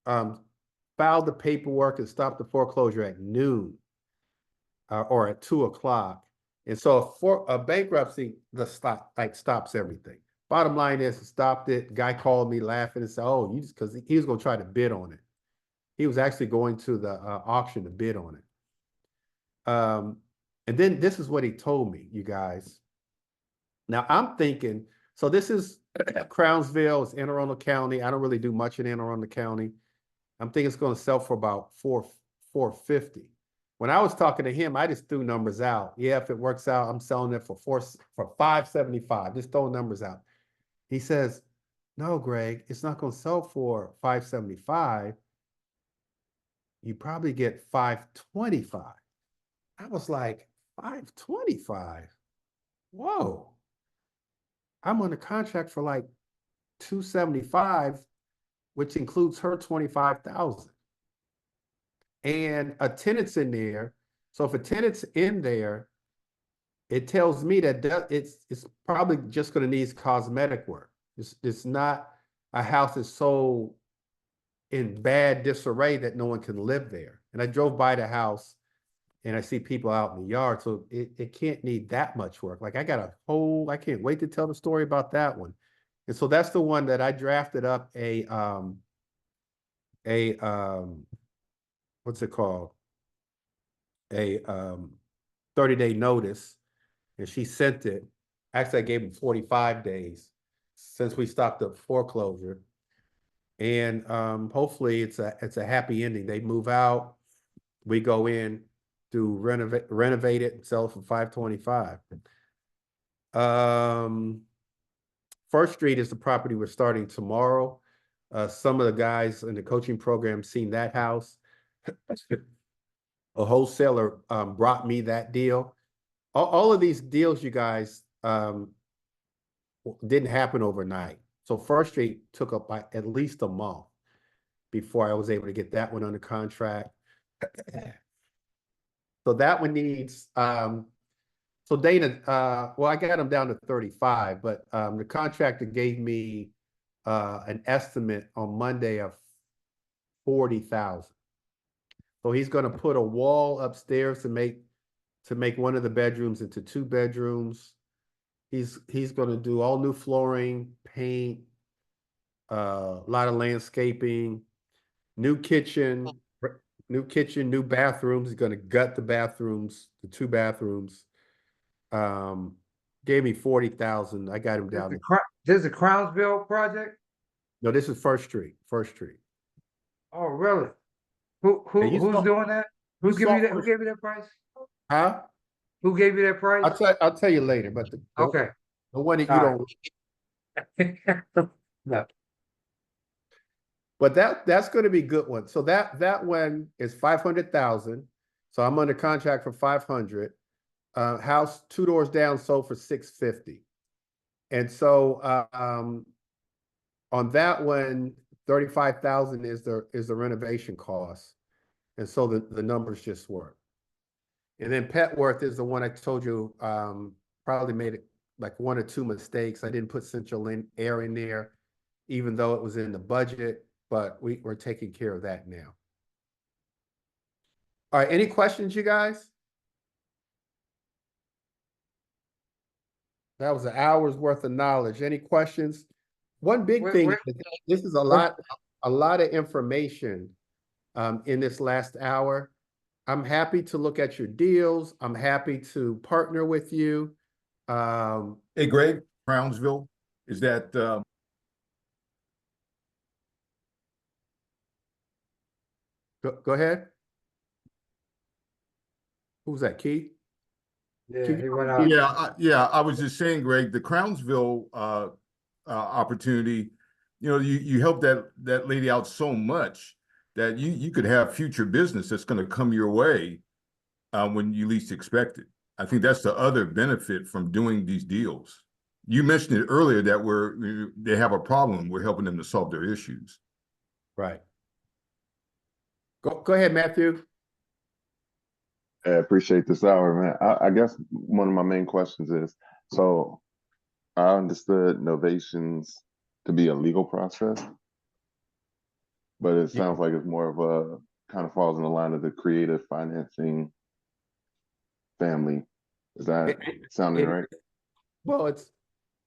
filed the paperwork and stopped the foreclosure at noon or at 2 o'clock. And so for a bankruptcy, stops everything. Bottom line is, it stopped it. Guy called me laughing and said, oh, you just, because he was going to try to bid on it. He was actually going to the auction to bid on it. And then this is what he told me, you guys. Now I'm thinking, so this is Crownsville, it's Anne Arundel County. I don't really do much in Anne Arundel County. I'm thinking it's going to sell for about $450. When I was talking to him, I just threw numbers out. Yeah, if it works out, I'm selling it for $575. Just throwing numbers out. He says, no, Greg, it's not going to sell for $575. You probably get $525. I was like, $525? Whoa. I'm on a contract for like $275, which includes her $25,000. And a tenant's in there. So if a tenant's in there, it tells me that it's probably just going to need cosmetic work. It's not a house is so in bad disarray that no one can live there. And I drove by the house and I see people out in the yard, so it can't need that much work. Like I can't wait to tell the story about that one. And so that's the one that I drafted up what's it called? A 30-day notice, and she sent it. Actually, I gave them 45 days since we stopped the foreclosure. And hopefully it's a happy ending. They move out, we go in, to renovate it and sell it for $525. First Street is the property we're starting tomorrow. Some of the guys in the coaching program seen that house. A wholesaler brought me that deal. All of these deals, you guys, didn't happen overnight. So First Street took up by at least a month before I was able to get that one under contract. So that one needs, so Dana, well, I got him down to 35, but the contractor gave me an estimate on Monday of 40,000. So he's going to put a wall upstairs to make one of the bedrooms into 2 bedrooms. He's going to do all new flooring, paint, a lot of landscaping, new kitchen, new bathrooms. He's going to gut the bathrooms, the 2 bathrooms. Gave me 40,000. I got him down. This is a Crownsville project? No, this is First Street. Oh, really? Hey, you Who's saw- doing that? you Who gave saw you that? Who First- gave you that price? Huh? Who gave you that price? I'll tell you later, but Okay. the one that you All don't. No. But that's going to be a good one. So that one is 500,000. So I'm under contract for 500. House 2 doors down sold for 650. And so on that one, 35,000 is the renovation cost. And so the numbers just work. And then Petworth is the one I told you, probably made it like 1 or 2 mistakes. I didn't put central air in there, even though it was in the budget, but we're taking care of that now. All right, any questions, you guys? That was an hour's worth of knowledge. Any questions? One big thing, this is a lot of information in this last hour. I'm happy to look at your deals. I'm happy to partner with you. Hey, Greg, Brownsville, is that, Go ahead. Who's that, Keith? Yeah, he went out. yeah, I was just saying, Greg, the Crownsville opportunity, you helped that lady out so much that you could have future business that's going to come your way when you least expect it. I think that's the other benefit from doing these deals. You mentioned it earlier that they have a problem. We're helping them to solve their issues. Right. Go ahead, Matthew. I appreciate this hour, man. I guess one of my main questions is, so I understood novations to be a legal process, but it sounds like it's more of a kind of falls in the line of the creative financing family. Is that sounding right? Well,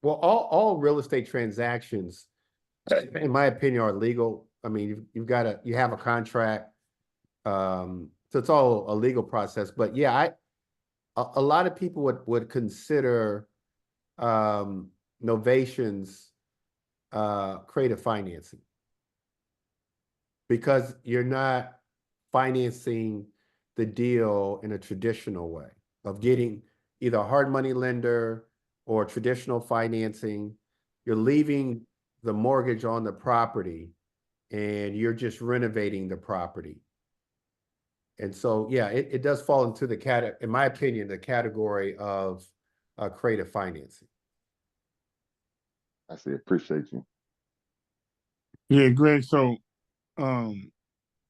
all real estate transactions, in my opinion, are legal. I mean, you have a contract. So it's all a legal process, but yeah, a lot of people would consider novations creative financing, because you're not financing the deal in a traditional way of getting either a hard money lender or traditional financing. You're leaving the mortgage on the property and you're just renovating the property. And so, yeah, it does fall into in my opinion, the category of creative financing. I see. Appreciate you. Yeah, Greg. So,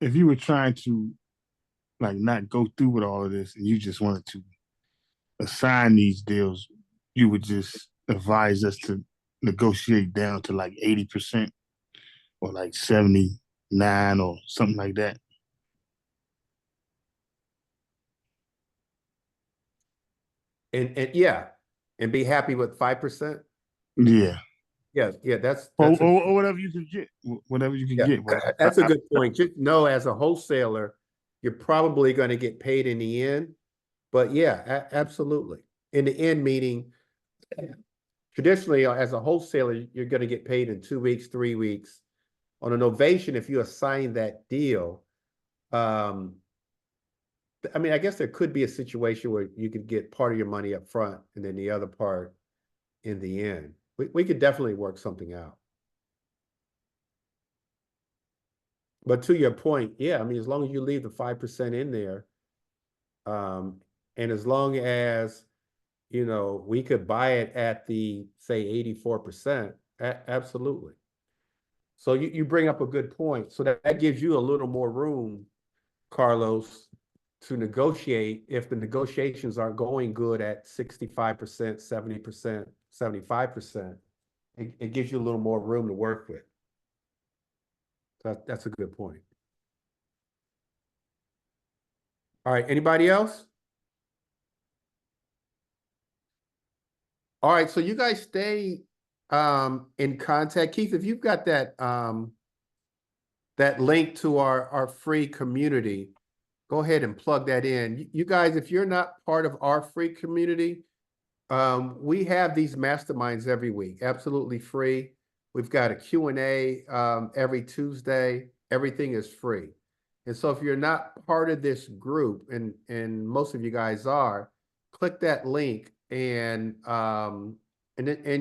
if you were trying to like not go through with all of this and you just wanted to assign these deals, you would just advise us to negotiate down to like 80%. or like 79 or something like that. And yeah, and be happy with 5%. Yeah. Yeah, that's Or whatever you can get, whatever you can yeah, get. But that's a good point. Just know as a wholesaler, you're probably going to get paid in the end. But yeah, absolutely. In the end, meaning traditionally as a wholesaler, you're going to get paid in 2 weeks, 3 weeks. On a novation, if you assign that deal, I mean, I guess there could be a situation where you could get part of your money up front and then the other part in the end. We could definitely work something out. But to your point, yeah, I mean, as long as you leave the 5% in there, and as long as, you know, we could buy it at the, say, 84%, absolutely. So you bring up a good point. So that gives you a little more room, Carlos, to negotiate if the negotiations aren't going good at 65%, 70%, 75%. It gives you a little more room to work with. That's a good point. All right, anybody else? All right, so you guys stay in contact. Keith, if you've got that that link to our free community, go ahead and plug that in. You guys, if you're not part of our free community, we have these masterminds every week, absolutely free. We've got a Q&A every Tuesday. Everything is free. And so if you're not part of this group, and most of you guys are, click that link and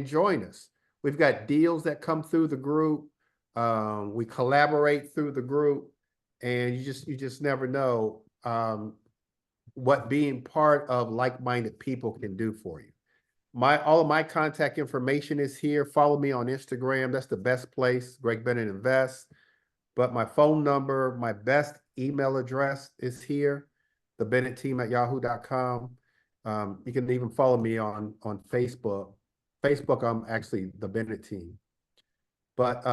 join us. We've got deals that come through the group. We collaborate through the group, and you just never know what being part of like-minded people can do for you. All of my contact information is here. Follow me on Instagram. That's the best place, Greg Bennett Invest. But my phone number, my best email address is here, thebennetteam@yahoo.com. You can even follow me on Facebook. Facebook, I'm actually the Bennett Team. But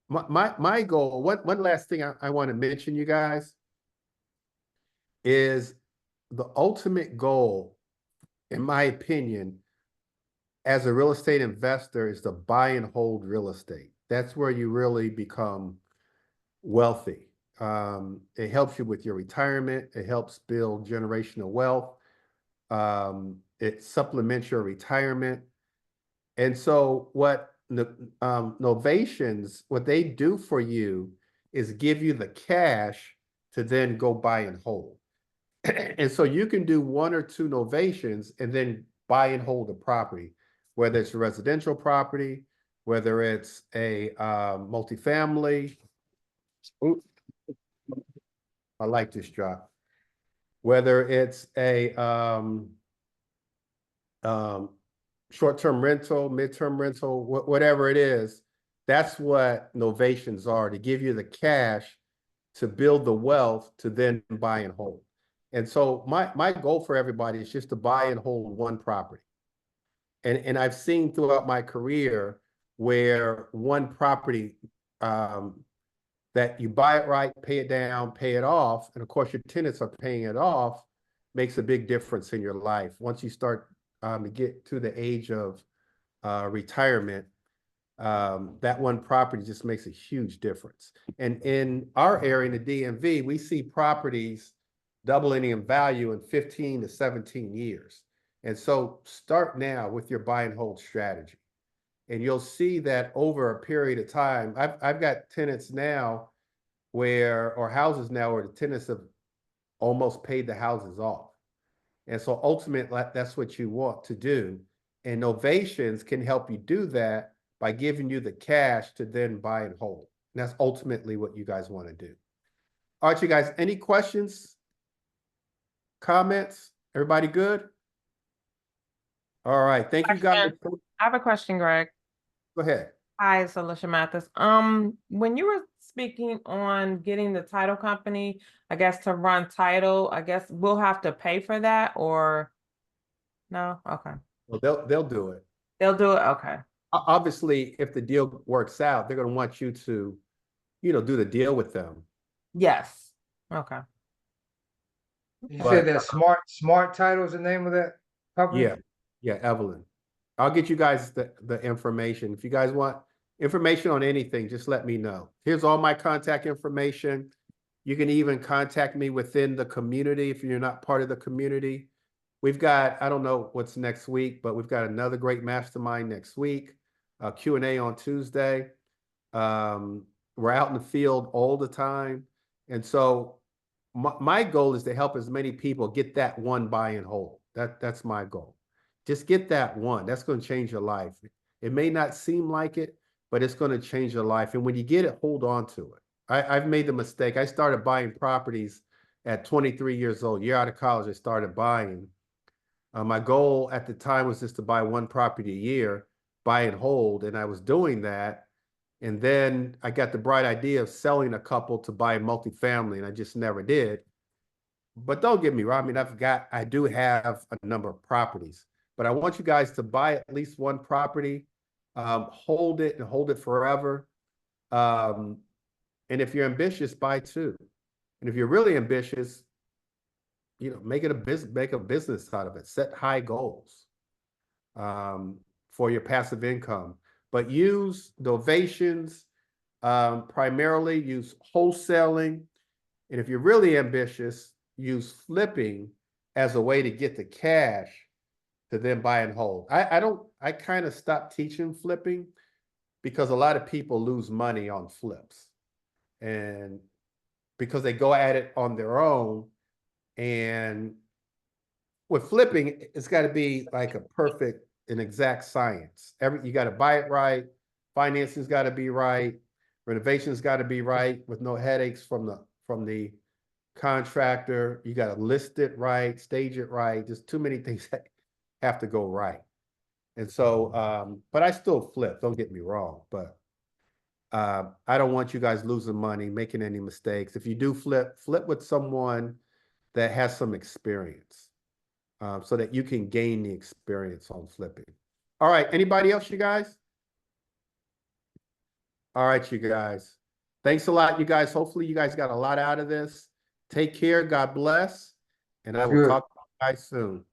my goal, one last thing I want to mention, you guys, is the ultimate goal, in my opinion, as a real estate investor, is to buy and hold real estate. That's where you really become wealthy. It helps you with your retirement. It helps build generational wealth. It supplements your retirement. And so what Novations, what they do for you is give you the cash to then go buy and hold. And so you can do 1 or 2 novations and then buy and hold a property, whether it's a residential property, whether it's a multifamily. Ooh, I like this drop. Whether it's a short-term rental, mid-term rental, whatever it is, that's what novations are, to give you the cash to build the wealth to then buy and hold. And so my goal for everybody is just to buy and hold one property. And I've seen throughout my career where one property that you buy it right, pay it down, pay it off, and of course your tenants are paying it off, makes a big difference in your life. Once you start to get to the age of retirement, that one property just makes a huge difference. And in our area, in the DMV, we see properties doubling in value in 15 to 17 years. And so start now with your buy and hold strategy. And you'll see that over a period of time, I've got tenants now or houses now where the tenants have almost paid the houses off. And so ultimately, that's what you want to do. And Novations can help you do that by giving you the cash to then buy and hold. And that's ultimately what you guys want to do. All right, you guys, any questions, comments? Everybody good? All right, thank you guys. I have a question, Greg. Go ahead. Hi, it's Alicia Mathis. When you were speaking on getting the title company, I guess to run title, I guess we'll have to pay for that, or no? Okay. Well, they'll do it. They'll do it. Okay. obviously, if the deal works out, they're gonna want you to, do the deal with them. Yes. Okay. You But- said that Smart Title is the name of that company? Yeah, Evelyn. I'll get you guys the information. If you guys want information on anything, just let me know. Here's all my contact information. You can even contact me within the community if you're not part of the community. We've got, I don't know what's next week, but we've got another great mastermind next week, Q&A on Tuesday. We're out in the field all the time. And so my goal is to help as many people get that one buy and hold. That's my goal. Just get that one. That's going to change your life. It may not seem like it, but it's going to change your life. And when you get it, hold on to it. I've made the mistake. I started buying properties at 23 years old. Year out of college, I started buying. My goal at the time was just to buy one property a year, buy and hold. And I was doing that. And then I got the bright idea of selling a couple to buy multifamily, and I just never did. But don't get me wrong. I mean, I do have a number of properties, but I want you guys to buy at least one property, hold it and hold it forever. And if you're ambitious, buy two. And if you're really ambitious, make it a business, make a business out of it. Set high goals for your passive income. But use Novations, primarily use wholesaling. And if you're really ambitious, use flipping as a way to get the cash to then buy and hold. I kind of stopped teaching flipping because a lot of people lose money on flips. And because they go at it on their own. And with flipping, it's got to be like a perfect and exact science. You got to buy it right. Financing's got to be right. Renovation's got to be right with no headaches from the contractor. You got to list it right, stage it right. Just too many things that have to go right. And so, but I still flip, don't get me wrong, but I don't want you guys losing money, making any mistakes. If you do flip with someone that has some experience, so that you can gain the experience on flipping. All right, anybody else, you guys? All right, you guys. Thanks a lot, you guys. Hopefully you guys got a lot out of this. Take care, God bless, and I will Good. talk to you guys soon.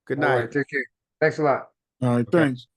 Good All night. right, take care. Thanks a lot. All right, Okay. thanks.